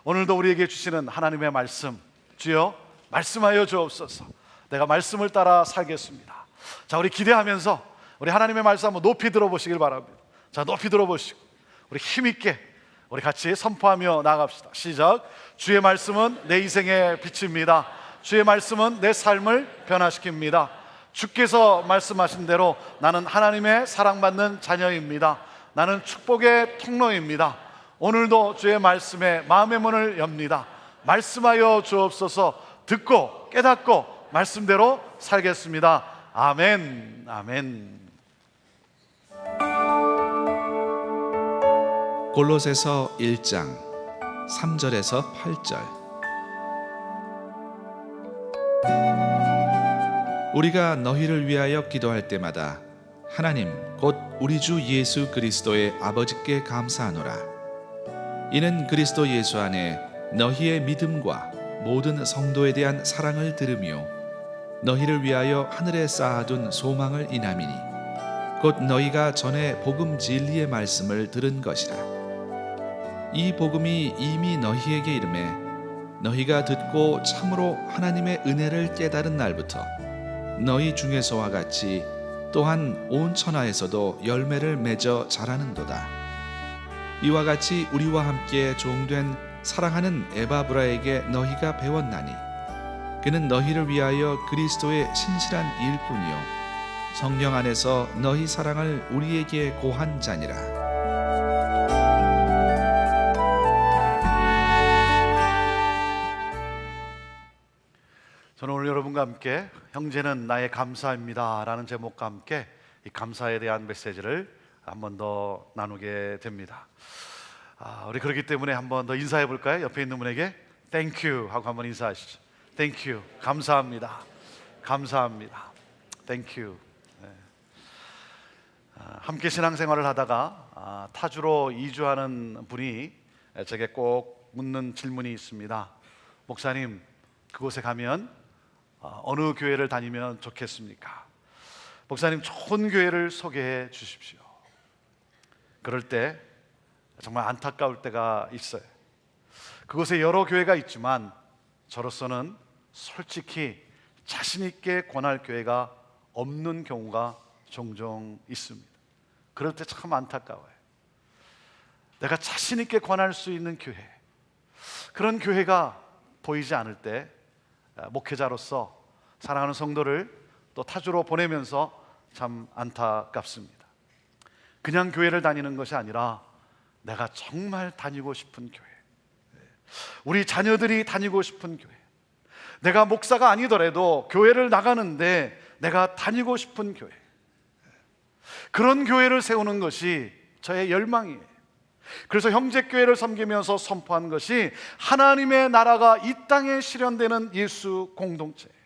오늘도 우리에게 주시는 하나님의 말씀, 주여 말씀하여 주옵소서. 내가 말씀을 따라 살겠습니다. 자, 우리 기대하면서 우리 하나님의 말씀 한번 높이 들어보시길 바랍니다. 자, 높이 들어보시고 우리 힘있게 우리 같이 선포하며 나아갑시다. 시작. 주의 말씀은 내 인생의 빛입니다. 주의 말씀은 내 삶을 변화시킵니다. 주께서 말씀하신 대로 나는 하나님의 사랑받는 자녀입니다. 나는 축복의 통로입니다. 오늘도 주의 말씀에 마음의 문을 엽니다. 말씀하여 주옵소서. 듣고 깨닫고 말씀대로 살겠습니다. 아멘. 아멘. 골로새서 1장 3절에서 8절. 우리가 너희를 위하여 기도할 때마다 하나님 곧 우리 주 예수 그리스도의 아버지께 감사하노라. 이는 그리스도 예수 안에 너희의 믿음과 모든 성도에 대한 사랑을 들으며 너희를 위하여 하늘에 쌓아둔 소망을 인함이니 곧 너희가 전에 복음 진리의 말씀을 들은 것이라. 이 복음이 이미 너희에게 이르매 너희가 듣고 참으로 하나님의 은혜를 깨달은 날부터 너희 중에서와 같이 또한 온 천하에서도 열매를 맺어 자라는도다. 이와 같이 우리와 함께 종된 사랑하는 에바브라에게 너희가 배웠나니 그는 너희를 위하여 그리스도의 신실한 일꾼이요 성령 안에서 너희 사랑을 우리에게 고한 자니라. 저는 오늘 여러분과 함께 형제는 나의 감사입니다 라는 제목과 함께 이 감사에 대한 메시지를 한 번 더 나누게 됩니다. 우리 그렇기 때문에 한 번 더 인사해 볼까요? 옆에 있는 분에게 Thank you 하고 한번 인사하시죠. Thank you. 감사합니다. 감사합니다. Thank you. 네. 함께 신앙생활을 하다가 타주로 이주하는 분이 제게 꼭 묻는 질문이 있습니다. 목사님, 그곳에 가면 어느 교회를 다니면 좋겠습니까? 목사님, 좋은 교회를 소개해 주십시오. 그럴 때 정말 안타까울 때가 있어요. 그곳에 여러 교회가 있지만 저로서는 솔직히 자신 있게 권할 교회가 없는 경우가 종종 있습니다. 그럴 때 참 안타까워요. 내가 자신 있게 권할 수 있는 교회, 그런 교회가 보이지 않을 때 목회자로서 사랑하는 성도를 또 타주로 보내면서 참 안타깝습니다. 그냥 교회를 다니는 것이 아니라 내가 정말 다니고 싶은 교회, 우리 자녀들이 다니고 싶은 교회, 내가 목사가 아니더라도 교회를 나가는데 내가 다니고 싶은 교회, 그런 교회를 세우는 것이 저의 열망이에요. 그래서 형제교회를 섬기면서 선포한 것이 하나님의 나라가 이 땅에 실현되는 예수 공동체예요.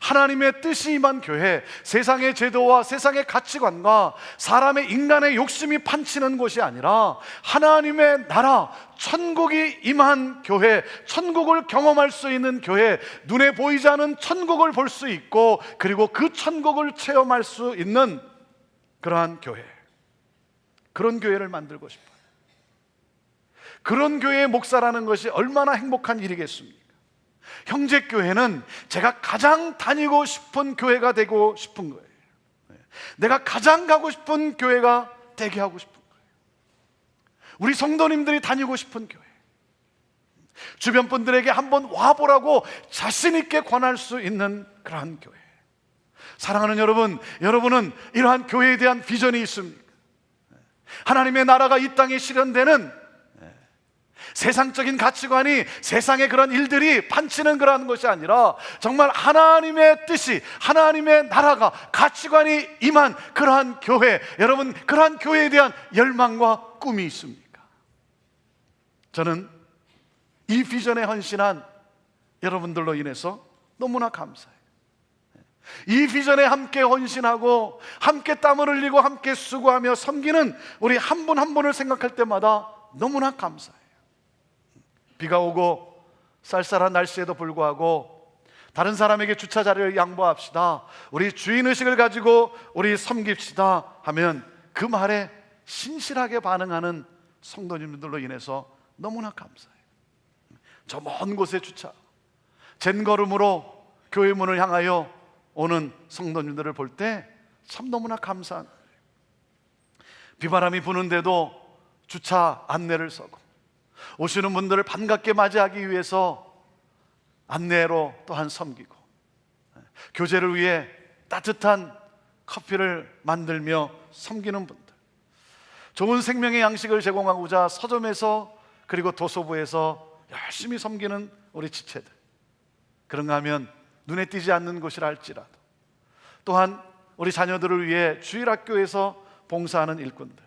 하나님의 뜻이 임한 교회, 세상의 제도와 세상의 가치관과 사람의 인간의 욕심이 판치는 곳이 아니라 하나님의 나라, 천국이 임한 교회, 천국을 경험할 수 있는 교회, 눈에 보이지 않은 천국을 볼 수 있고 그리고 그 천국을 체험할 수 있는 그러한 교회, 그런 교회를 만들고 싶어요. 그런 교회의 목사라는 것이 얼마나 행복한 일이겠습니까? 형제교회는 제가 가장 다니고 싶은 교회가 되고 싶은 거예요. 내가 가장 가고 싶은 교회가 되게 하고 싶은 거예요. 우리 성도님들이 다니고 싶은 교회, 주변 분들에게 한번 와보라고 자신 있게 권할 수 있는 그러한 교회. 사랑하는 여러분, 여러분은 이러한 교회에 대한 비전이 있습니까? 하나님의 나라가 이 땅에 실현되는 세상적인 가치관이, 세상의 그런 일들이 판치는 그러한 것이 아니라 정말 하나님의 뜻이, 하나님의 나라가, 가치관이 임한 그러한 교회, 여러분 그러한 교회에 대한 열망과 꿈이 있습니까? 저는 이 비전에 헌신한 여러분들로 인해서 너무나 감사해요. 이 비전에 함께 헌신하고 함께 땀을 흘리고 함께 수고하며 섬기는 우리 한 분 한 분을 생각할 때마다 너무나 감사해요. 비가 오고 쌀쌀한 날씨에도 불구하고 다른 사람에게 주차 자리를 양보합시다, 우리 주인의식을 가지고 우리 섬깁시다 하면 그 말에 신실하게 반응하는 성도님들로 인해서 너무나 감사해요. 저 먼 곳에 주차, 젠걸음으로 교회 문을 향하여 오는 성도님들을 볼 때 참 너무나 감사한 거예요. 비바람이 부는데도 주차 안내를 서고, 오시는 분들을 반갑게 맞이하기 위해서 안내로 또한 섬기고, 교제를 위해 따뜻한 커피를 만들며 섬기는 분들, 좋은 생명의 양식을 제공하고자 서점에서 그리고 도서부에서 열심히 섬기는 우리 지체들, 그런가 하면 눈에 띄지 않는 곳이라 할지라도 또한 우리 자녀들을 위해 주일학교에서 봉사하는 일꾼들,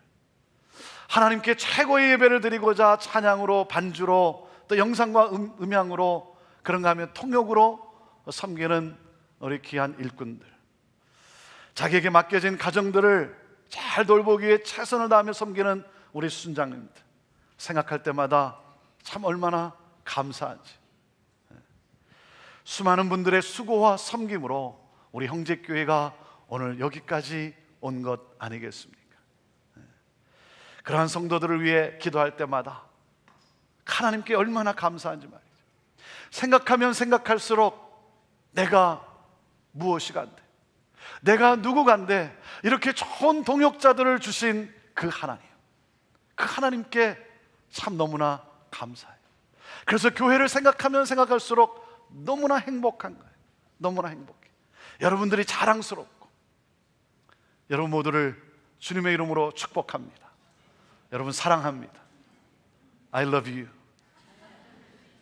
하나님께 최고의 예배를 드리고자 찬양으로, 반주로, 또 영상과 음향으로, 그런가 하면 통역으로 섬기는 우리 귀한 일꾼들, 자기에게 맡겨진 가정들을 잘 돌보기 위해 최선을 다하며 섬기는 우리 순장님들, 생각할 때마다 참 얼마나 감사한지. 수많은 분들의 수고와 섬김으로 우리 형제교회가 오늘 여기까지 온 것 아니겠습니까? 그러한 성도들을 위해 기도할 때마다 하나님께 얼마나 감사한지 말이죠. 생각하면 생각할수록 내가 무엇이 간데, 내가 누구 간데 이렇게 좋은 동역자들을 주신 그 하나님, 그 하나님께 참 너무나 감사해요. 그래서 교회를 생각하면 생각할수록 너무나 행복한 거예요. 너무나 행복해. 여러분들이 자랑스럽고, 여러분 모두를 주님의 이름으로 축복합니다. 여러분 사랑합니다. I love you.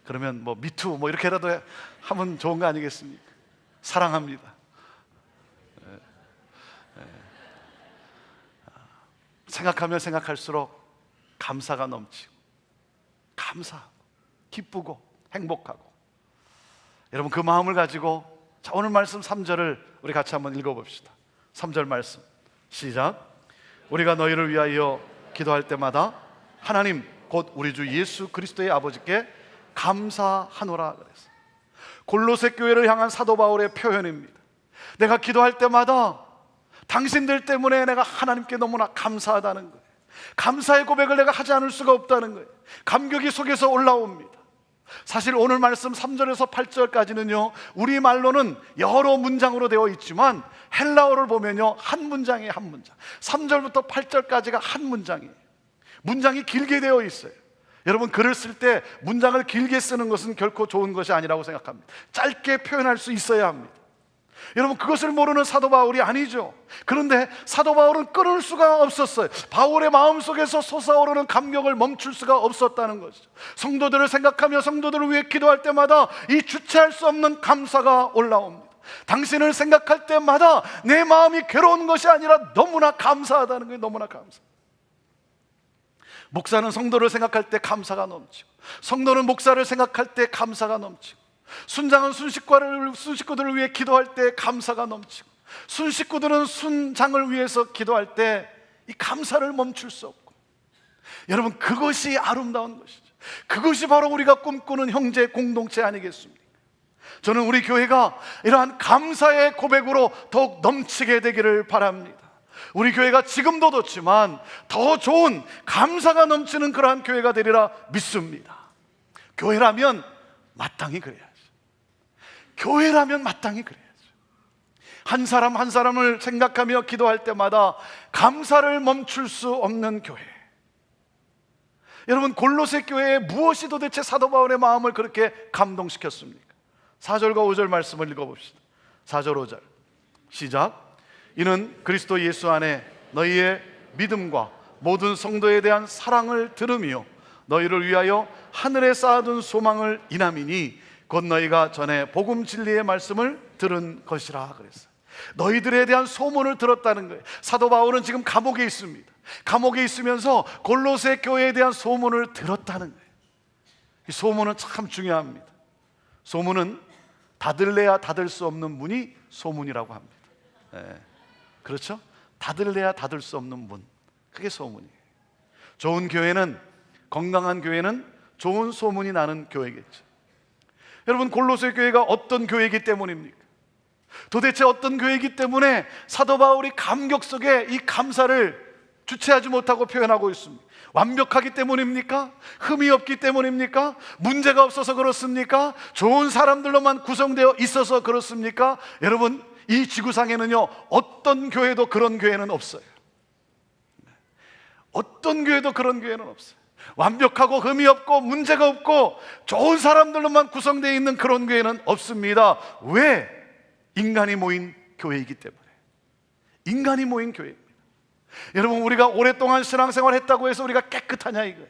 그러면 뭐 me too 뭐 이렇게라도 하면 좋은 거 아니겠습니까? 사랑합니다. 생각하면 생각할수록 감사가 넘치고, 감사하고 기쁘고 행복하고, 여러분 그 마음을 가지고 자, 오늘 말씀 3절을 우리 같이 한번 읽어봅시다. 3절 말씀 시작. 우리가 너희를 위하여 기도할 때마다 하나님 곧 우리 주 예수 그리스도의 아버지께 감사하노라 그랬어요. 골로새 교회를 향한 사도 바울의 표현입니다. 내가 기도할 때마다 당신들 때문에 내가 하나님께 너무나 감사하다는 거예요. 감사의 고백을 내가 하지 않을 수가 없다는 거예요. 감격이 속에서 올라옵니다. 사실 오늘 말씀 3절에서 8절까지는요, 우리말로는 여러 문장으로 되어 있지만 헬라어를 보면요, 한 문장이에요. 한 문장. 3절부터 8절까지가 한 문장이에요. 문장이 길게 되어 있어요. 여러분 글을 쓸 때 문장을 길게 쓰는 것은 결코 좋은 것이 아니라고 생각합니다. 짧게 표현할 수 있어야 합니다. 여러분 그것을 모르는 사도 바울이 아니죠. 그런데 사도 바울은 끊을 수가 없었어요. 바울의 마음속에서 솟아오르는 감격을 멈출 수가 없었다는 것이죠. 성도들을 생각하며 성도들을 위해 기도할 때마다 이 주체할 수 없는 감사가 올라옵니다. 당신을 생각할 때마다 내 마음이 괴로운 것이 아니라 너무나 감사하다는 거예요. 너무나 감사. 목사는 성도를 생각할 때 감사가 넘치고, 성도는 목사를 생각할 때 감사가 넘치고, 순장은 순식구들을 위해 기도할 때 감사가 넘치고, 순식구들은 순장을 위해서 기도할 때 이 감사를 멈출 수 없고, 여러분 그것이 아름다운 것이죠. 그것이 바로 우리가 꿈꾸는 형제 공동체 아니겠습니까? 저는 우리 교회가 이러한 감사의 고백으로 더욱 넘치게 되기를 바랍니다. 우리 교회가 지금도 좋지만 더 좋은 감사가 넘치는 그러한 교회가 되리라 믿습니다. 교회라면 마땅히 그래야죠. 교회라면 마땅히 그래야죠. 한 사람 한 사람을 생각하며 기도할 때마다 감사를 멈출 수 없는 교회. 여러분 골로새 교회에 무엇이 도대체 사도 바울의 마음을 그렇게 감동시켰습니까? 4절과 5절 말씀을 읽어봅시다. 4절 5절 시작. 이는 그리스도 예수 안에 너희의 믿음과 모든 성도에 대한 사랑을 들으며 너희를 위하여 하늘에 쌓아둔 소망을 인함이니 곧 너희가 전에 복음 진리의 말씀을 들은 것이라 그랬어요. 너희들에 대한 소문을 들었다는 거예요. 사도 바울은 지금 감옥에 있습니다. 감옥에 있으면서 골로새 교회에 대한 소문을 들었다는 거예요. 이 소문은 참 중요합니다. 소문은 닫을래야 닫을 수 없는 문이 소문이라고 합니다. 네. 그렇죠? 닫을래야 닫을 수 없는 문, 그게 소문이에요. 좋은 교회는, 건강한 교회는 좋은 소문이 나는 교회겠죠. 여러분 골로새 교회가 어떤 교회이기 때문입니까? 도대체 어떤 교회이기 때문에 사도 바울이 감격 속에 이 감사를 주체하지 못하고 표현하고 있습니다. 완벽하기 때문입니까? 흠이 없기 때문입니까? 문제가 없어서 그렇습니까? 좋은 사람들로만 구성되어 있어서 그렇습니까? 여러분, 이 지구상에는요, 어떤 교회도 그런 교회는 없어요. 어떤 교회도 그런 교회는 없어요. 완벽하고 흠이 없고 문제가 없고 좋은 사람들로만 구성되어 있는 그런 교회는 없습니다. 왜? 인간이 모인 교회이기 때문에. 인간이 모인 교회입니다. 여러분, 우리가 오랫동안 신앙생활 했다고 해서 우리가 깨끗하냐 이거예요.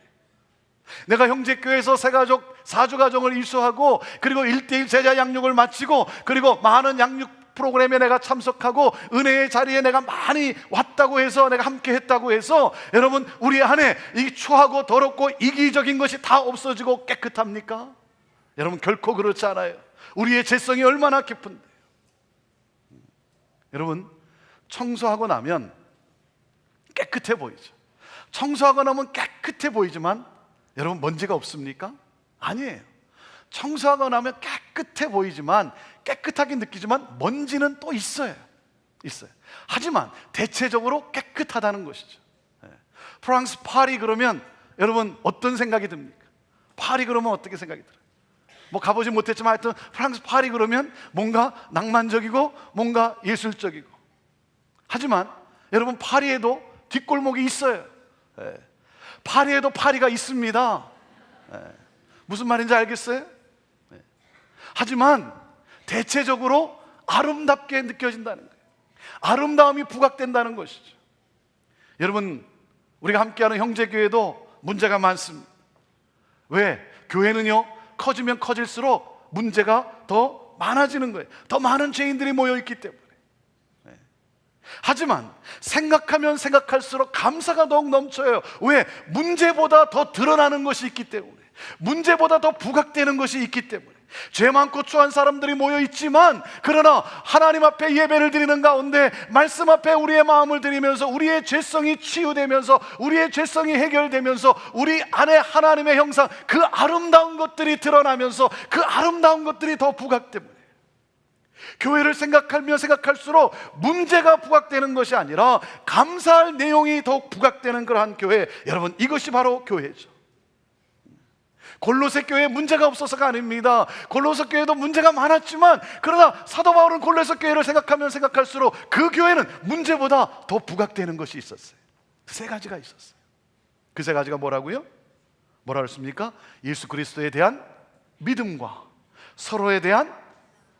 내가 형제교회에서 세가족, 사주가정을 이수하고 그리고 1:1 제자 양육을 마치고 그리고 많은 양육 프로그램에 내가 참석하고 은혜의 자리에 내가 많이 왔다고 해서 내가 함께 했다고 해서 여러분, 우리 안에 이 추하고 더럽고 이기적인 것이 다 없어지고 깨끗합니까? 여러분, 결코 그렇지 않아요. 우리의 죄성이 얼마나 깊은데. 여러분, 청소하고 나면 깨끗해 보이죠. 청소하고 나면 깨끗해 보이지만 여러분, 먼지가 없습니까? 아니에요. 청소하고 나면 깨끗해 보이지만, 깨끗하게 느끼지만 먼지는 또 있어요. 하지만 대체적으로 깨끗하다는 것이죠. 프랑스 파리 그러면 여러분 어떤 생각이 듭니까? 파리 그러면 어떻게 생각이 들어요? 뭐 가보지 못했지만 하여튼 프랑스 파리 그러면 뭔가 낭만적이고 뭔가 예술적이고. 하지만 여러분, 파리에도 뒷골목이 있어요. 파리에도 파리가 있습니다. 무슨 말인지 알겠어요? 하지만 대체적으로 아름답게 느껴진다는 거예요. 아름다움이 부각된다는 것이죠. 여러분, 우리가 함께하는 형제교회도 문제가 많습니다. 왜? 교회는요, 커지면 커질수록 문제가 더 많아지는 거예요. 더 많은 죄인들이 모여있기 때문에. 하지만 생각하면 생각할수록 감사가 더욱 넘쳐요. 왜? 문제보다 더 드러나는 것이 있기 때문에. 문제보다 더 부각되는 것이 있기 때문에. 죄 많고 추한 사람들이 모여 있지만, 그러나 하나님 앞에 예배를 드리는 가운데 말씀 앞에 우리의 마음을 드리면서 우리의 죄성이 치유되면서 우리의 죄성이 해결되면서 우리 안에 하나님의 형상, 그 아름다운 것들이 드러나면서 그 아름다운 것들이 더 부각됩니다. 교회를 생각하면 생각할수록 문제가 부각되는 것이 아니라 감사할 내용이 더욱 부각되는 그러한 교회, 여러분, 이것이 바로 교회죠. 골로새 교회에 문제가 없어서가 아닙니다. 골로새 교회도 문제가 많았지만, 그러나 사도 바울은 골로새 교회를 생각하면 생각할수록 그 교회는 문제보다 더 부각되는 것이 있었어요. 세 가지가 있었어요. 그 세 가지가 뭐라고요? 뭐라 그랬습니까? 예수 그리스도에 대한 믿음과 서로에 대한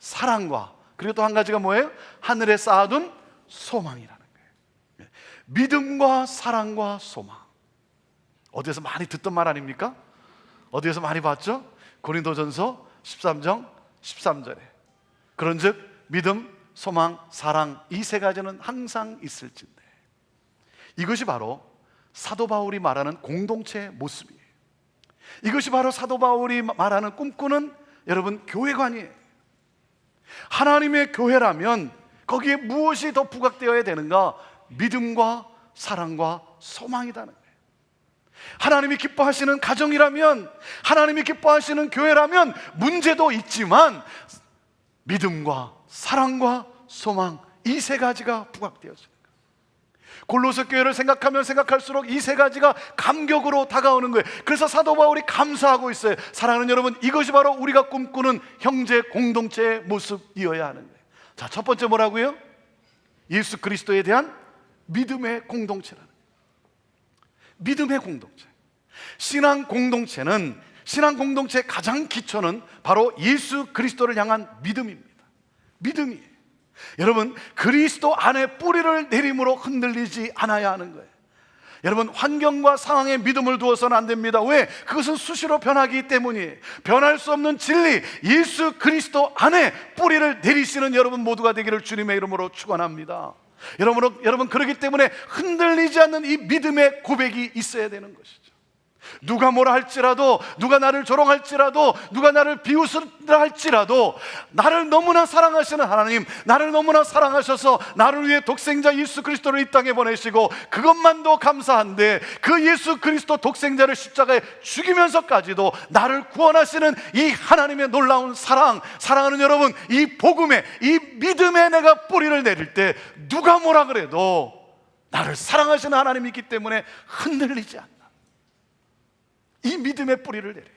사랑과, 그리고 또 한 가지가 뭐예요? 하늘에 쌓아둔 소망이라는 거예요. 믿음과 사랑과 소망. 어디에서 많이 듣던 말 아닙니까? 어디에서 많이 봤죠? 고린도전서 13장 13절에 그런즉 믿음, 소망, 사랑, 이 세 가지는 항상 있을진데. 이것이 바로 사도 바울이 말하는 공동체의 모습이에요. 이것이 바로 사도 바울이 말하는 꿈꾸는 여러분 교회관이에요. 하나님의 교회라면 거기에 무엇이 더 부각되어야 되는가? 믿음과 사랑과 소망이라는 거예요. 하나님이 기뻐하시는 가정이라면, 하나님이 기뻐하시는 교회라면 문제도 있지만 믿음과 사랑과 소망, 이 세 가지가 부각되어져요. 골로새 교회를 생각하면 생각할수록 이 세 가지가 감격으로 다가오는 거예요. 그래서 사도 바울이 감사하고 있어요. 사랑하는 여러분, 이것이 바로 우리가 꿈꾸는 형제 공동체의 모습이어야 하는 거예요. 자, 첫 번째 뭐라고요? 예수 그리스도에 대한 믿음의 공동체라는 거예요. 믿음의 공동체. 신앙 공동체의 가장 기초는 바로 예수 그리스도를 향한 믿음입니다. 믿음이에요. 여러분, 그리스도 안에 뿌리를 내림으로 흔들리지 않아야 하는 거예요. 여러분, 환경과 상황에 믿음을 두어서는 안 됩니다. 왜? 그것은 수시로 변하기 때문이에요. 변할 수 없는 진리, 예수 그리스도 안에 뿌리를 내리시는 여러분 모두가 되기를 주님의 이름으로 축원합니다. 여러분, 그렇기 때문에 흔들리지 않는 이 믿음의 고백이 있어야 되는 것이죠. 누가 뭐라 할지라도, 누가 나를 조롱할지라도, 누가 나를 비웃으라 할지라도, 나를 너무나 사랑하시는 하나님, 나를 너무나 사랑하셔서 나를 위해 독생자 예수 그리스도를 이 땅에 보내시고, 그것만도 감사한데 그 예수 그리스도 독생자를 십자가에 죽이면서까지도 나를 구원하시는 이 하나님의 놀라운 사랑, 사랑하는 여러분, 이 복음에, 이 믿음에 내가 뿌리를 내릴 때 누가 뭐라 그래도 나를 사랑하시는 하나님이 있기 때문에 흔들리지 않나. 이 믿음의 뿌리를 내려야죠.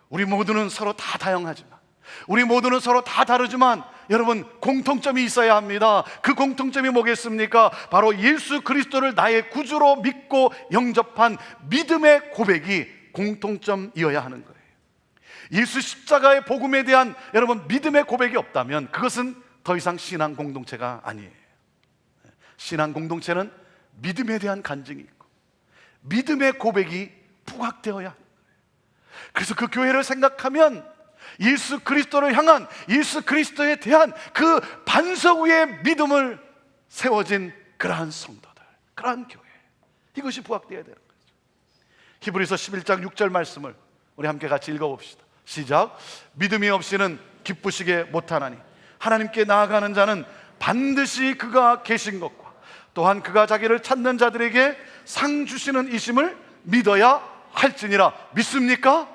우리 모두는 서로 다 다양하지만, 우리 모두는 서로 다 다르지만 여러분, 공통점이 있어야 합니다. 그 공통점이 뭐겠습니까? 바로 예수 그리스도를 나의 구주로 믿고 영접한 믿음의 고백이 공통점이어야 하는 거예요. 예수 십자가의 복음에 대한 여러분 믿음의 고백이 없다면 그것은 더 이상 신앙 공동체가 아니에요. 신앙 공동체는 믿음에 대한 간증이 있고 믿음의 고백이 부각되어야 합니다. 그래서 그 교회를 생각하면 예수 그리스도를 향한, 예수 그리스도에 대한 그 반석 위에 믿음을 세워진 그러한 성도들, 그러한 교회, 이것이 부각되어야 되는 거죠. 히브리서 11장 6절 말씀을 우리 함께 같이 읽어봅시다. 시작. 믿음이 없이는 기쁘시게 못하나니 하나님께 나아가는 자는 반드시 그가 계신 것과 또한 그가 자기를 찾는 자들에게 상 주시는 이심을 믿어야 할지니라. 믿습니까?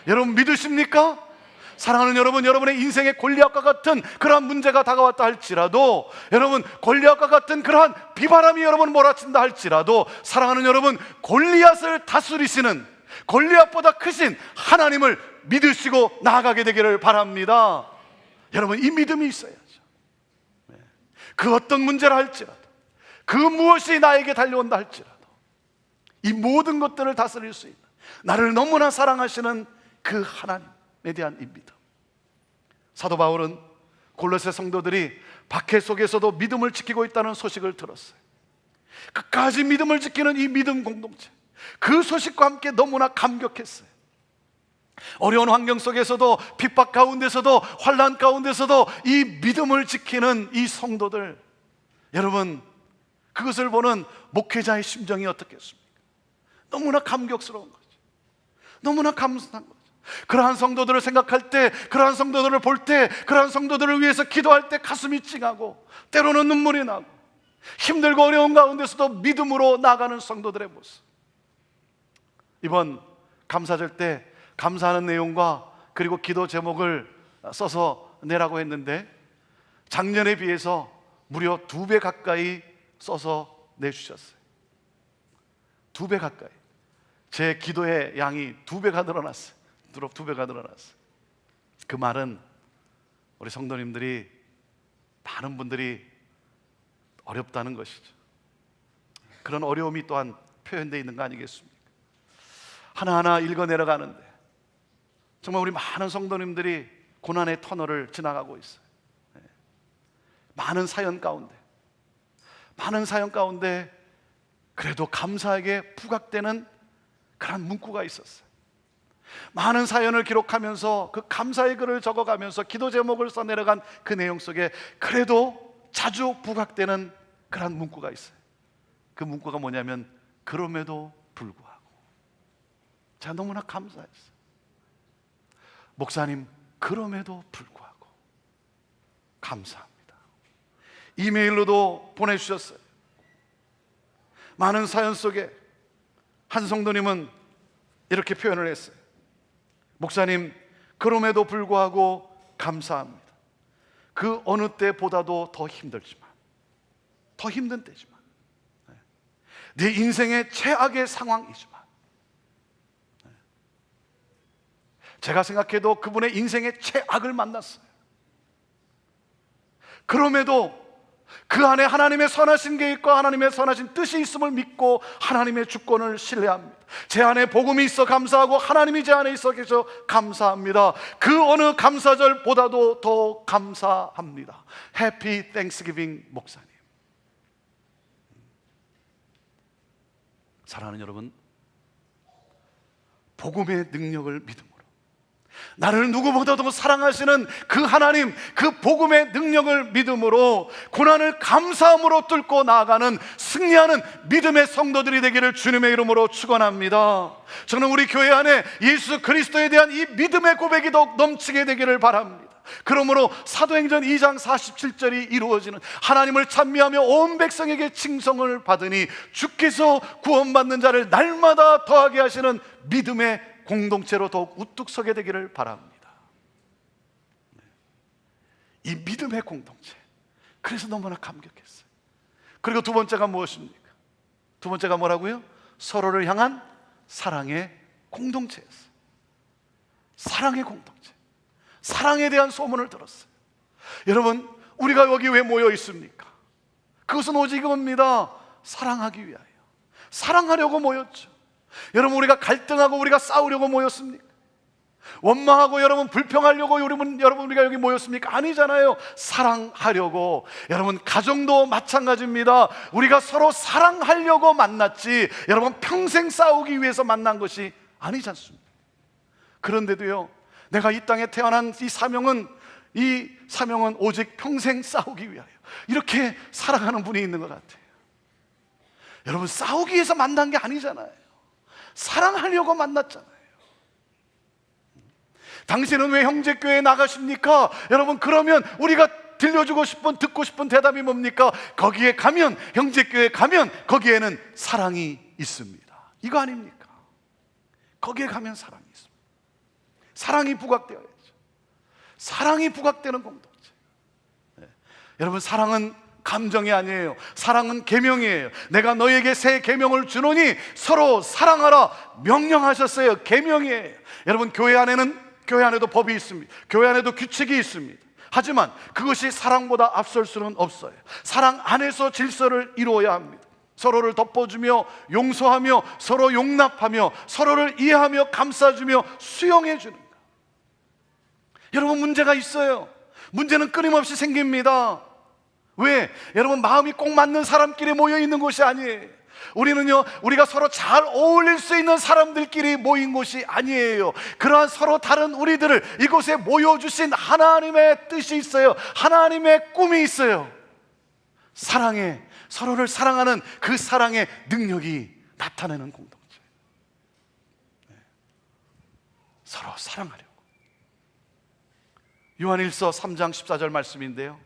여러분 믿으십니까? 사랑하는 여러분, 여러분의 인생의 골리앗과 같은 그러한 문제가 다가왔다 할지라도, 여러분 골리앗과 같은 그러한 비바람이 여러분 몰아친다 할지라도, 사랑하는 여러분, 골리앗을 다스리시는, 골리앗보다 크신 하나님을 믿으시고 나아가게 되기를 바랍니다. 여러분 이 믿음이 있어야죠. 그 어떤 문제라 할지라도, 그 무엇이 나에게 달려온다 할지라도 이 모든 것들을 다스릴 수 있는, 나를 너무나 사랑하시는 그 하나님에 대한 이 믿음. 사도 바울은 골로새 성도들이 박해 속에서도 믿음을 지키고 있다는 소식을 들었어요. 끝까지 믿음을 지키는 이 믿음 공동체, 그 소식과 함께 너무나 감격했어요. 어려운 환경 속에서도, 핍박 가운데서도, 환난 가운데서도 이 믿음을 지키는 이 성도들, 여러분 그것을 보는 목회자의 심정이 어떻겠습니까? 너무나 감격스러운 거죠. 너무나 감사한 거죠. 그러한 성도들을 생각할 때, 그러한 성도들을 볼 때, 그러한 성도들을 위해서 기도할 때 가슴이 찡하고 때로는 눈물이 나고, 힘들고 어려운 가운데서도 믿음으로 나아가는 성도들의 모습. 이번 감사절 때 감사하는 내용과 그리고 기도 제목을 써서 내라고 했는데 작년에 비해서 무려 2배 가까이 써서 내주셨어요. 2배 가까이. 제 기도의 양이 2배가 늘어났어요. 2배가 늘어났어요. 그 말은 우리 성도님들이, 많은 분들이 어렵다는 것이죠. 그런 어려움이 또한 표현되어 있는 거 아니겠습니까? 하나하나 읽어 내려가는데 정말 우리 많은 성도님들이 고난의 터널을 지나가고 있어요. 많은 사연 가운데 그래도 감사하게 부각되는 그런 문구가 있었어요. 많은 사연을 기록하면서 그 감사의 글을 적어가면서 기도 제목을 써내려간 그 내용 속에 그래도 자주 부각되는 그런 문구가 있어요. 그 문구가 뭐냐면 그럼에도 불구하고. 제가 너무나 감사했어요. 목사님, 그럼에도 불구하고 감사합니다. 이메일로도 보내주셨어요. 많은 사연 속에 한 성도님은 이렇게 표현을 했어요. 목사님, 그럼에도 불구하고 감사합니다. 그 어느 때보다도 더 힘들지만, 더 힘든 때지만, 내 인생의 최악의 상황이지만, 제가 생각해도 그분의 인생의 최악을 만났어요. 그럼에도 그 안에 하나님의 선하신 계획과 하나님의 선하신 뜻이 있음을 믿고 하나님의 주권을 신뢰합니다. 제 안에 복음이 있어 감사하고 하나님이 제 안에 있어 계셔 감사합니다. 그 어느 감사절보다도 더 감사합니다. 해피 땡스기빙 목사님. 사랑하는 여러분, 복음의 능력을 믿음으로 나를 누구보다도 사랑하시는 그 하나님, 그 복음의 능력을 믿음으로 고난을 감사함으로 뚫고 나아가는 승리하는 믿음의 성도들이 되기를 주님의 이름으로 축원합니다. 저는 우리 교회 안에 예수 그리스도에 대한 이 믿음의 고백이 더욱 넘치게 되기를 바랍니다. 그러므로 사도행전 2장 47절이 이루어지는 하나님을 찬미하며 온 백성에게 칭송을 받으니 주께서 구원받는 자를 날마다 더하게 하시는 믿음의 공동체로 더욱 우뚝 서게 되기를 바랍니다. 이 믿음의 공동체, 그래서 너무나 감격했어요. 그리고 두 번째가 무엇입니까? 두 번째가 뭐라고요? 서로를 향한 사랑의 공동체였어요. 사랑의 공동체. 사랑에 대한 소문을 들었어요. 여러분, 우리가 여기 왜 모여 있습니까? 그것은 오직 이겁니다. 사랑하기 위하여. 사랑하려고 모였죠. 여러분, 우리가 갈등하고 우리가 싸우려고 모였습니까? 원망하고 여러분 불평하려고 우리가 여기 모였습니까? 아니잖아요. 사랑하려고. 여러분, 가정도 마찬가지입니다. 우리가 서로 사랑하려고 만났지, 여러분, 평생 싸우기 위해서 만난 것이 아니지 않습니까? 그런데도요, 내가 이 땅에 태어난 이 사명은 오직 평생 싸우기 위하여, 이렇게 사랑하는 분이 있는 것 같아요. 여러분, 싸우기 위해서 만난 게 아니잖아요. 사랑하려고 만났잖아요. 당신은 왜 형제교회에 나가십니까? 여러분, 그러면 우리가 들려주고 싶은, 듣고 싶은 대답이 뭡니까? 거기에 가면, 형제교회에 가면 거기에는 사랑이 있습니다. 이거 아닙니까? 거기에 가면 사랑이 있습니다. 사랑이 부각되어야죠. 사랑이 부각되는 공동체. 네. 여러분, 사랑은 감정이 아니에요. 사랑은 계명이에요. 내가 너에게 새 계명을 주노니 서로 사랑하라 명령하셨어요. 계명이에요. 여러분, 교회 안에도 법이 있습니다. 교회 안에도 규칙이 있습니다. 하지만 그것이 사랑보다 앞설 수는 없어요. 사랑 안에서 질서를 이루어야 합니다. 서로를 덮어주며 용서하며 서로 용납하며 서로를 이해하며 감싸주며 수용해 주는 것. 여러분, 문제가 있어요. 문제는 끊임없이 생깁니다. 왜? 여러분, 마음이 꼭 맞는 사람끼리 모여 있는 곳이 아니에요. 우리가 서로 잘 어울릴 수 있는 사람들끼리 모인 곳이 아니에요. 그러한 서로 다른 우리들을 이곳에 모여주신 하나님의 뜻이 있어요. 하나님의 꿈이 있어요. 서로를 사랑하는 그 사랑의 능력이 나타내는 공동체. 서로 사랑하려고. 요한일서 3장 14절 말씀인데요,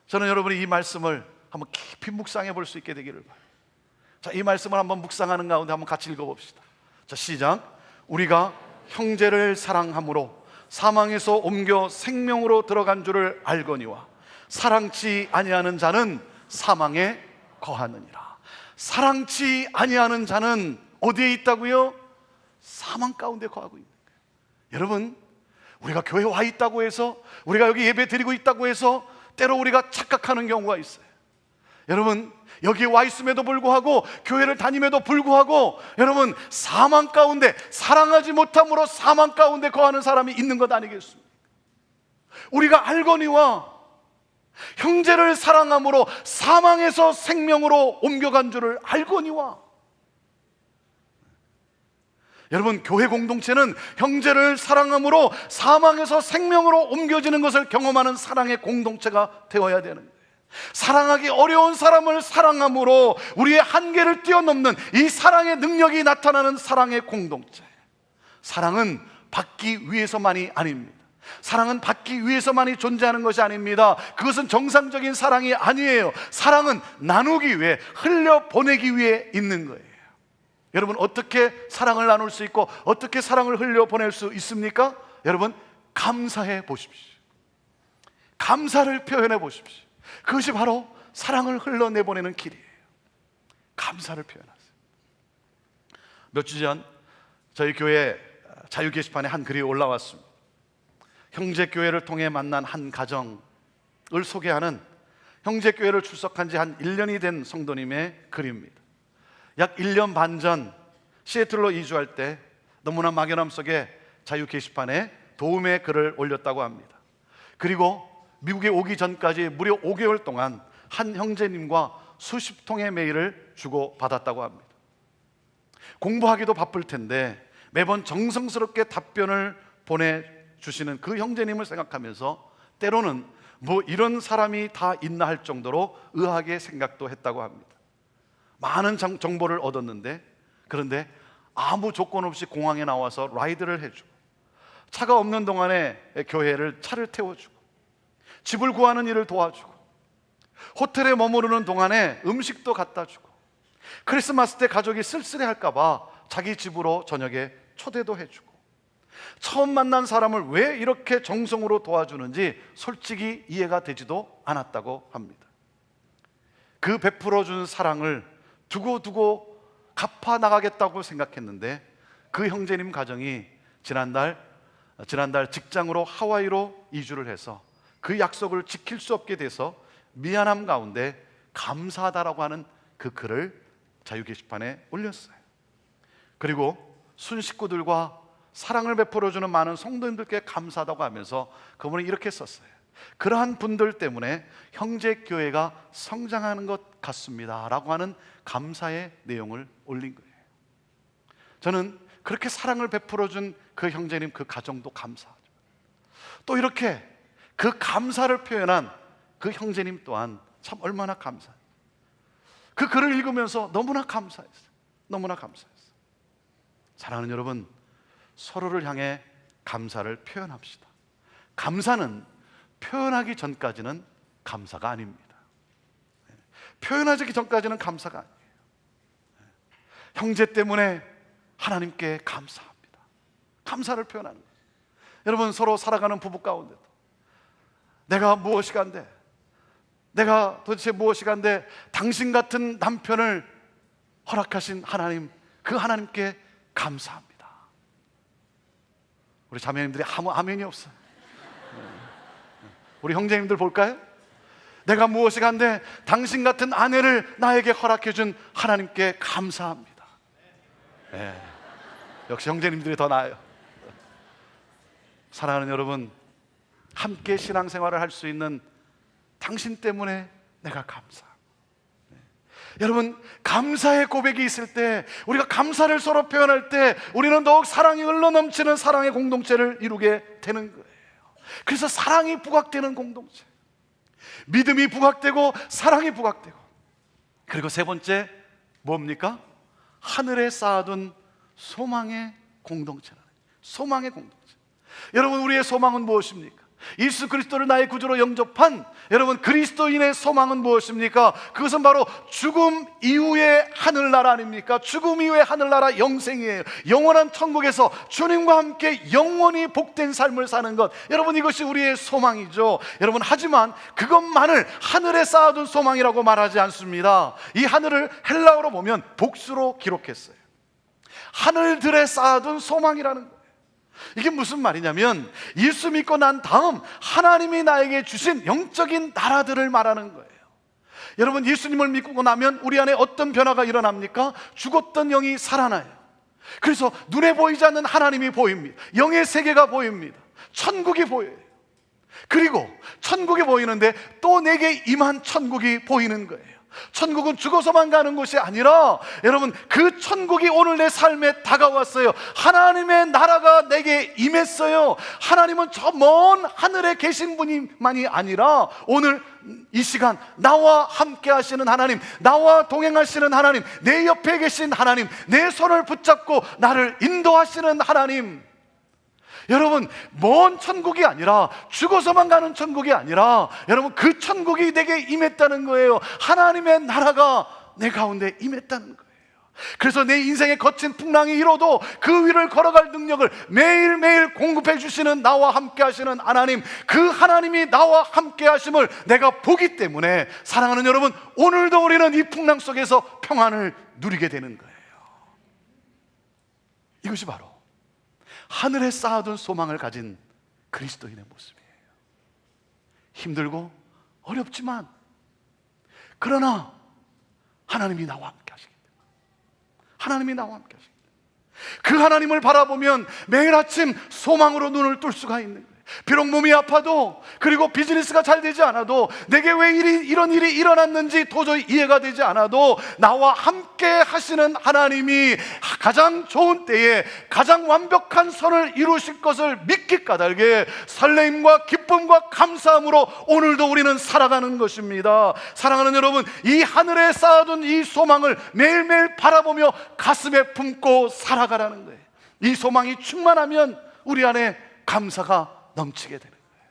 저는 여러분이 이 말씀을 한번 깊이 묵상해 볼 수 있게 되기를 바라요. 자, 이 말씀을 한번 묵상하는 가운데 한번 같이 읽어봅시다. 자, 시작. 우리가 형제를 사랑함으로 사망에서 옮겨 생명으로 들어간 줄을 알거니와 사랑치 아니하는 자는 사망에 거하느니라. 사랑치 아니하는 자는 어디에 있다고요? 사망 가운데 거하고 있는 거예요. 여러분, 우리가 교회에 와 있다고 해서, 우리가 여기 예배 드리고 있다고 해서 때로 우리가 착각하는 경우가 있어요. 여러분, 여기에 와 있음에도 불구하고, 교회를 다님에도 불구하고, 여러분, 사망 가운데, 사랑하지 못함으로 사망 가운데 거하는 사람이 있는 것 아니겠습니까? 우리가 알거니와 형제를 사랑함으로 사망에서 생명으로 옮겨간 줄을 알거니와. 여러분, 교회 공동체는 형제를 사랑함으로 사망에서 생명으로 옮겨지는 것을 경험하는 사랑의 공동체가 되어야 되는 거예요. 사랑하기 어려운 사람을 사랑함으로 우리의 한계를 뛰어넘는 이 사랑의 능력이 나타나는 사랑의 공동체. 사랑은 받기 위해서만이 아닙니다. 사랑은 받기 위해서만이 존재하는 것이 아닙니다. 그것은 정상적인 사랑이 아니에요. 사랑은 나누기 위해, 흘려보내기 위해 있는 거예요. 여러분, 어떻게 사랑을 나눌 수 있고 어떻게 사랑을 흘려보낼 수 있습니까? 여러분, 감사해 보십시오. 감사를 표현해 보십시오. 그것이 바로 사랑을 흘러내보내는 길이에요. 감사를 표현하세요. 몇 주 전 저희 교회 자유 게시판에 한 글이 올라왔습니다. 형제교회를 통해 만난 한 가정을 소개하는, 형제교회를 출석한 지 한 1년이 된 성도님의 글입니다. 약 1년 반 전 시애틀로 이주할 때 너무나 막연함 속에 자유 게시판에 도움의 글을 올렸다고 합니다. 그리고 미국에 오기 전까지 무려 5개월 동안 한 형제님과 수십 통의 메일을 주고받았다고 합니다. 공부하기도 바쁠 텐데 매번 정성스럽게 답변을 보내주시는 그 형제님을 생각하면서 때로는 뭐 이런 사람이 다 있나 할 정도로 의아하게 생각도 했다고 합니다. 많은 정보를 얻었는데, 그런데 아무 조건 없이 공항에 나와서 라이드를 해주고, 차가 없는 동안에 교회를 차를 태워주고, 집을 구하는 일을 도와주고, 호텔에 머무르는 동안에 음식도 갖다 주고, 크리스마스 때 가족이 쓸쓸해할까 봐 자기 집으로 저녁에 초대도 해주고, 처음 만난 사람을 왜 이렇게 정성으로 도와주는지 솔직히 이해가 되지도 않았다고 합니다. 그 베풀어준 사랑을 두고두고 갚아 나가겠다고 생각했는데 그 형제님 가정이 지난달 직장으로 하와이로 이주를 해서 그 약속을 지킬 수 없게 돼서 미안함 가운데 감사하다라고 하는 그 글을 자유 게시판에 올렸어요. 그리고 순 식구들과 사랑을 베풀어주는 많은 성도님들께 감사하다고 하면서 그분은 이렇게 썼어요. 그러한 분들 때문에 형제교회가 성장하는 것 같습니다 라고 하는 감사의 내용을 올린 거예요. 저는 그렇게 사랑을 베풀어준 그 형제님 그 가정도 감사하죠. 또 이렇게 그 감사를 표현한 그 형제님 또한 참 얼마나 감사해요. 그 글을 읽으면서 너무나 감사했어요. 너무나 감사했어요. 사랑하는 여러분, 서로를 향해 감사를 표현합시다. 감사는 표현하기 전까지는 감사가 아닙니다. 표현하기 전까지는 감사가 아니에요. 형제 때문에 하나님께 감사합니다. 감사를 표현하는 거예요. 여러분, 서로 살아가는 부부 가운데도 내가 무엇이 간데, 내가 도대체 무엇이 간데 당신 같은 남편을 허락하신 하나님, 그 하나님께 감사합니다. 우리 자매님들이 아무 아멘이 없어요. 우리 형제님들 볼까요? 내가 무엇이 간데 당신 같은 아내를 나에게 허락해 준 하나님께 감사합니다. 네. 역시 형제님들이 더 나아요. 사랑하는 여러분, 함께 신앙생활을 할 수 있는 당신 때문에 내가 감사합니다. 여러분, 감사의 고백이 있을 때, 우리가 감사를 서로 표현할 때 우리는 더욱 사랑이 흘러넘치는 사랑의 공동체를 이루게 되는 거예요. 그래서 사랑이 부각되는 공동체, 믿음이 부각되고 사랑이 부각되고, 그리고 세 번째 뭡니까? 하늘에 쌓아둔 소망의 공동체라는 거예요. 소망의 공동체. 여러분, 우리의 소망은 무엇입니까? 예수 그리스도를 나의 구주로 영접한 여러분, 그리스도인의 소망은 무엇입니까? 그것은 바로 죽음 이후의 하늘나라 아닙니까? 죽음 이후의 하늘나라 영생이에요. 영원한 천국에서 주님과 함께 영원히 복된 삶을 사는 것, 여러분, 이것이 우리의 소망이죠. 여러분, 하지만 그것만을 하늘에 쌓아둔 소망이라고 말하지 않습니다. 이 하늘을 헬라어로 보면 복수로 기록했어요. 하늘들에 쌓아둔 소망이라는 거예요. 이게 무슨 말이냐면 예수 믿고 난 다음 하나님이 나에게 주신 영적인 나라들을 말하는 거예요. 여러분, 예수님을 믿고 나면 우리 안에 어떤 변화가 일어납니까? 죽었던 영이 살아나요. 그래서 눈에 보이지 않는 하나님이 보입니다. 영의 세계가 보입니다. 천국이 보여요. 그리고 천국이 보이는데 또 내게 임한 천국이 보이는 거예요. 천국은 죽어서만 가는 곳이 아니라 여러분, 그 천국이 오늘 내 삶에 다가왔어요. 하나님의 나라가 내게 임했어요. 하나님은 저 먼 하늘에 계신 분이만이 아니라 오늘 이 시간 나와 함께 하시는 하나님, 나와 동행하시는 하나님, 내 옆에 계신 하나님, 내 손을 붙잡고 나를 인도하시는 하나님. 여러분, 먼 천국이 아니라, 죽어서만 가는 천국이 아니라, 여러분, 그 천국이 내게 임했다는 거예요. 하나님의 나라가 내 가운데 임했다는 거예요. 그래서 내 인생의 거친 풍랑이 일어도 그 위를 걸어갈 능력을 매일매일 공급해 주시는 나와 함께 하시는 하나님, 그 하나님이 나와 함께 하심을 내가 보기 때문에 사랑하는 여러분, 오늘도 우리는 이 풍랑 속에서 평안을 누리게 되는 거예요. 이것이 바로 하늘에 쌓아둔 소망을 가진 그리스도인의 모습이에요. 힘들고 어렵지만, 그러나 하나님이 나와 함께 하시기 때문에, 하나님이 나와 함께 하시기 때문에 그 하나님을 바라보면 매일 아침 소망으로 눈을 뜰 수가 있는 거예요. 비록 몸이 아파도, 그리고 비즈니스가 잘 되지 않아도, 내게 왜 이런 일이 일어났는지 도저히 이해가 되지 않아도 나와 함께 하시는 하나님이 가장 좋은 때에 가장 완벽한 선을 이루실 것을 믿기 까닭에 설레임과 기쁨과 감사함으로 오늘도 우리는 살아가는 것입니다. 사랑하는 여러분, 이 하늘에 쌓아둔 이 소망을 매일매일 바라보며 가슴에 품고 살아가라는 거예요. 이 소망이 충만하면 우리 안에 감사가 넘치게 되는 거예요.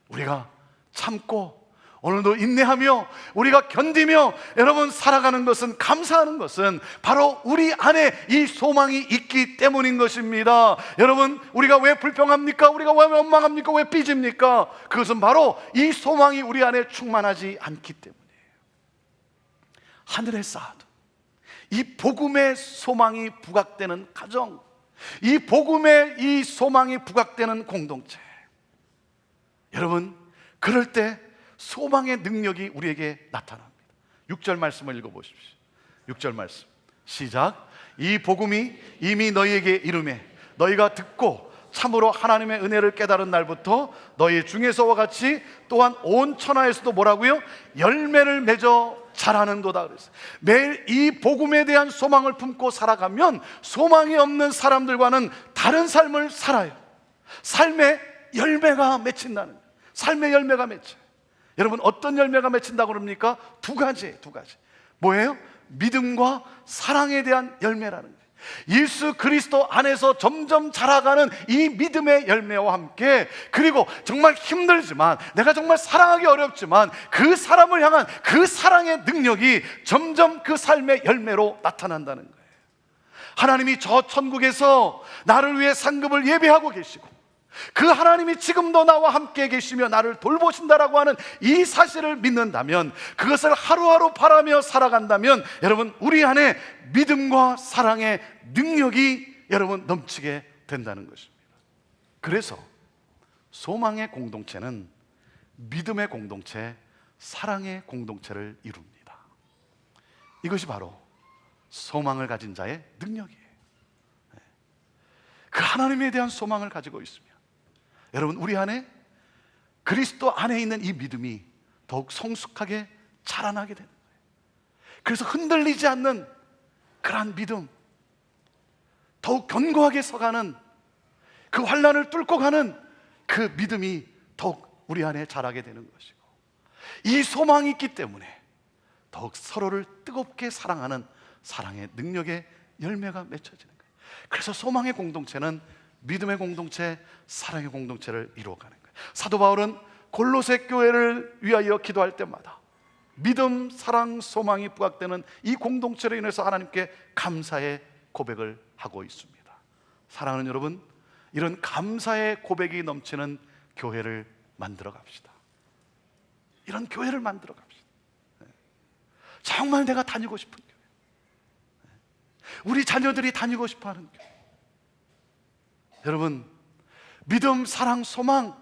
우리가 참고 오늘도 인내하며 우리가 견디며 여러분 살아가는 것은, 감사하는 것은 바로 우리 안에 이 소망이 있기 때문인 것입니다. 여러분, 우리가 왜 불평합니까? 우리가 왜 원망합니까? 왜 삐집니까? 그것은 바로 이 소망이 우리 안에 충만하지 않기 때문이에요. 하늘에 쌓아도 이 복음의 소망이 부각되는 가정, 이 복음의 이 소망이 부각되는 공동체, 여러분, 그럴 때 소망의 능력이 우리에게 나타납니다. 6절 말씀을 읽어보십시오. 6절 말씀 시작. 이 복음이 이미 너희에게 이르매 너희가 듣고 참으로 하나님의 은혜를 깨달은 날부터 너희 중에서와 같이 또한 온 천하에서도 뭐라고요? 열매를 맺어 자라는도다 그랬어요. 매일 이 복음에 대한 소망을 품고 살아가면 소망이 없는 사람들과는 다른 삶을 살아요. 삶의 열매가 맺힌다는 거예요. 삶의 열매가 맺혀요. 여러분, 어떤 열매가 맺힌다고 그럽니까? 두 가지. 뭐예요? 믿음과 사랑에 대한 열매라는 거예요. 예수 그리스도 안에서 점점 자라가는 이 믿음의 열매와 함께, 그리고 정말 힘들지만, 내가 정말 사랑하기 어렵지만 그 사람을 향한 그 사랑의 능력이 점점 그 삶의 열매로 나타난다는 거예요. 하나님이 저 천국에서 나를 위해 상급을 예비하고 계시고, 그 하나님이 지금도 나와 함께 계시며 나를 돌보신다라고 하는 이 사실을 믿는다면, 그것을 하루하루 바라며 살아간다면, 여러분, 우리 안에 믿음과 사랑의 능력이 여러분 넘치게 된다는 것입니다. 그래서 소망의 공동체는 믿음의 공동체, 사랑의 공동체를 이룹니다. 이것이 바로 소망을 가진 자의 능력이에요. 그 하나님에 대한 소망을 가지고 있으면 여러분, 우리 안에 그리스도 안에 있는 이 믿음이 더욱 성숙하게 자라나게 되는 거예요. 그래서 흔들리지 않는 그러한 믿음, 더욱 견고하게 서가는, 그 환난을 뚫고 가는 그 믿음이 더욱 우리 안에 자라게 되는 것이고, 이 소망이 있기 때문에 더욱 서로를 뜨겁게 사랑하는 사랑의 능력의 열매가 맺혀지는 거예요. 그래서 소망의 공동체는 믿음의 공동체, 사랑의 공동체를 이루어가는 거예요. 사도 바울은 골로새 교회를 위하여 기도할 때마다 믿음, 사랑, 소망이 부각되는 이 공동체로 인해서 하나님께 감사의 고백을 하고 있습니다. 사랑하는 여러분, 이런 감사의 고백이 넘치는 교회를 만들어 갑시다. 이런 교회를 만들어 갑시다. 정말 내가 다니고 싶은 교회, 우리 자녀들이 다니고 싶어하는 교회. 여러분, 믿음, 사랑, 소망,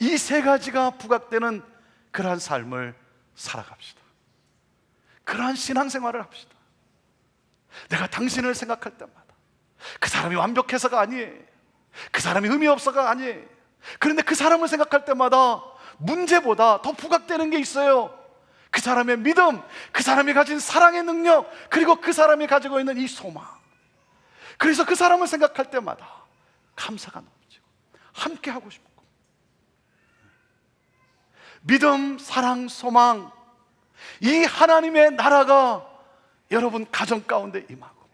이 세 가지가 부각되는 그러한 삶을 살아갑시다. 그러한 신앙생활을 합시다. 내가 당신을 생각할 때마다 그 사람이 완벽해서가 아니에요. 그 사람이 의미 없어가 아니에요. 그런데 그 사람을 생각할 때마다 문제보다 더 부각되는 게 있어요. 그 사람의 믿음, 그 사람이 가진 사랑의 능력, 그리고 그 사람이 가지고 있는 이 소망. 그래서 그 사람을 생각할 때마다 감사가 넘치고 함께 하고 싶고, 믿음, 사랑, 소망, 이 하나님의 나라가 여러분 가정 가운데 임하고,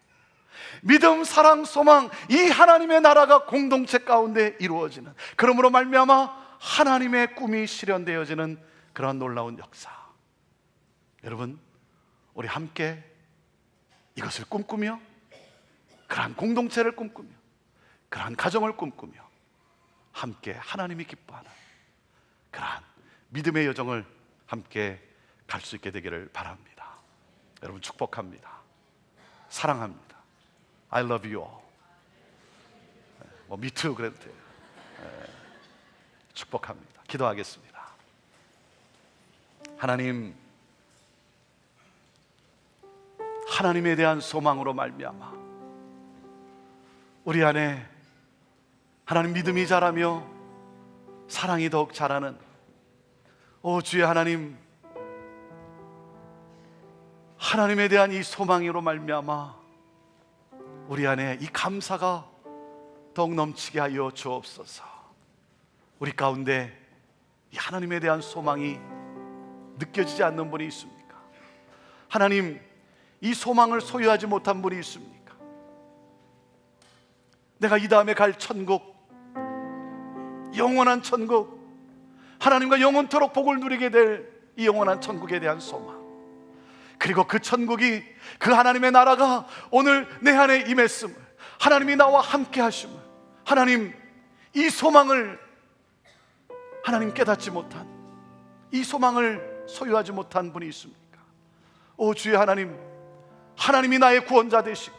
믿음, 사랑, 소망, 이 하나님의 나라가 공동체 가운데 이루어지는, 그러므로 말미암아 하나님의 꿈이 실현되어지는 그런 놀라운 역사. 여러분, 우리 함께 이것을 꿈꾸며, 그러한 공동체를 꿈꾸며, 그러한 가정을 꿈꾸며 함께 하나님이 기뻐하는 그러한 믿음의 여정을 함께 갈 수 있게 되기를 바랍니다. 여러분, 축복합니다. 사랑합니다. I love you all. Me too 그래도 돼요. 축복합니다. 기도하겠습니다. 하나님, 하나님에 대한 소망으로 말미암아 우리 안에 하나님 믿음이 자라며 사랑이 더욱 자라는, 주의 하나님, 하나님에 대한 이 소망으로 말미암아 우리 안에 이 감사가 더욱 넘치게 하여 주옵소서. 우리 가운데 이 하나님에 대한 소망이 느껴지지 않는 분이 있습니까? 하나님, 이 소망을 소유하지 못한 분이 있습니까? 내가 이 다음에 갈 천국, 영원한 천국, 하나님과 영원토록 복을 누리게 될 이 영원한 천국에 대한 소망, 그리고 그 천국이, 그 하나님의 나라가 오늘 내 안에 임했음을, 하나님이 나와 함께 하심을, 하나님, 이 소망을 하나님 깨닫지 못한, 이 소망을 소유하지 못한 분이 있습니까? 오 주의 하나님, 하나님이 나의 구원자 되시고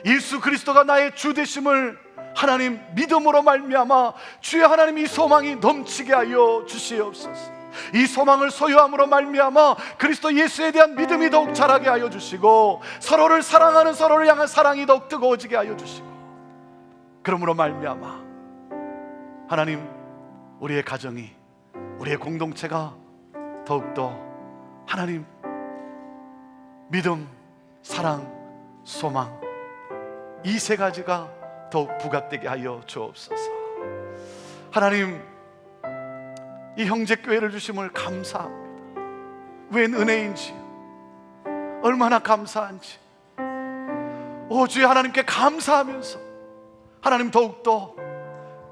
예수 그리스도가 나의 주 되심을 하나님 믿음으로 말미암아 주의 하나님, 이 소망이 넘치게 하여 주시옵소서. 이 소망을 소유함으로 말미암아 그리스도 예수에 대한 믿음이 더욱 자라게 하여 주시고, 서로를 사랑하는, 서로를 향한 사랑이 더욱 뜨거워지게 하여 주시고, 그러므로 말미암아 하나님, 우리의 가정이, 우리의 공동체가 더욱더 하나님 믿음, 사랑, 소망, 이 세 가지가 더욱 부각되게 하여 주옵소서. 하나님, 이 형제교회를 주심을 감사합니다. 웬 은혜인지, 얼마나 감사한지. 오 주의 하나님께 감사하면서 하나님 더욱더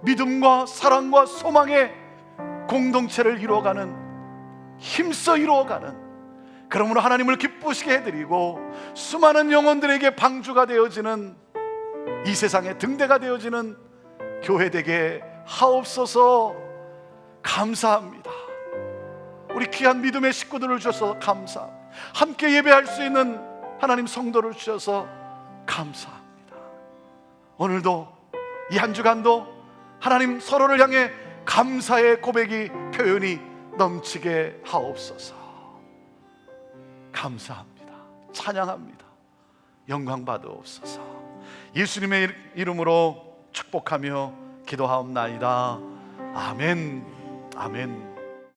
믿음과 사랑과 소망의 공동체를 이루어가는, 힘써 이루어가는, 그러므로 하나님을 기쁘시게 해드리고 수많은 영혼들에게 방주가 되어지는, 이 세상의 등대가 되어지는 교회 되게 하옵소서. 감사합니다. 우리 귀한 믿음의 식구들을 주셔서 감사합니다. 함께 예배할 수 있는 하나님 성도를 주셔서 감사합니다. 오늘도 이 한 주간도 하나님 서로를 향해 감사의 고백이, 표현이 넘치게 하옵소서. 감사합니다. 찬양합니다. 영광 받으옵소서. 예수님의 이름으로 축복하며 기도하옵나이다. 아멘. 아멘.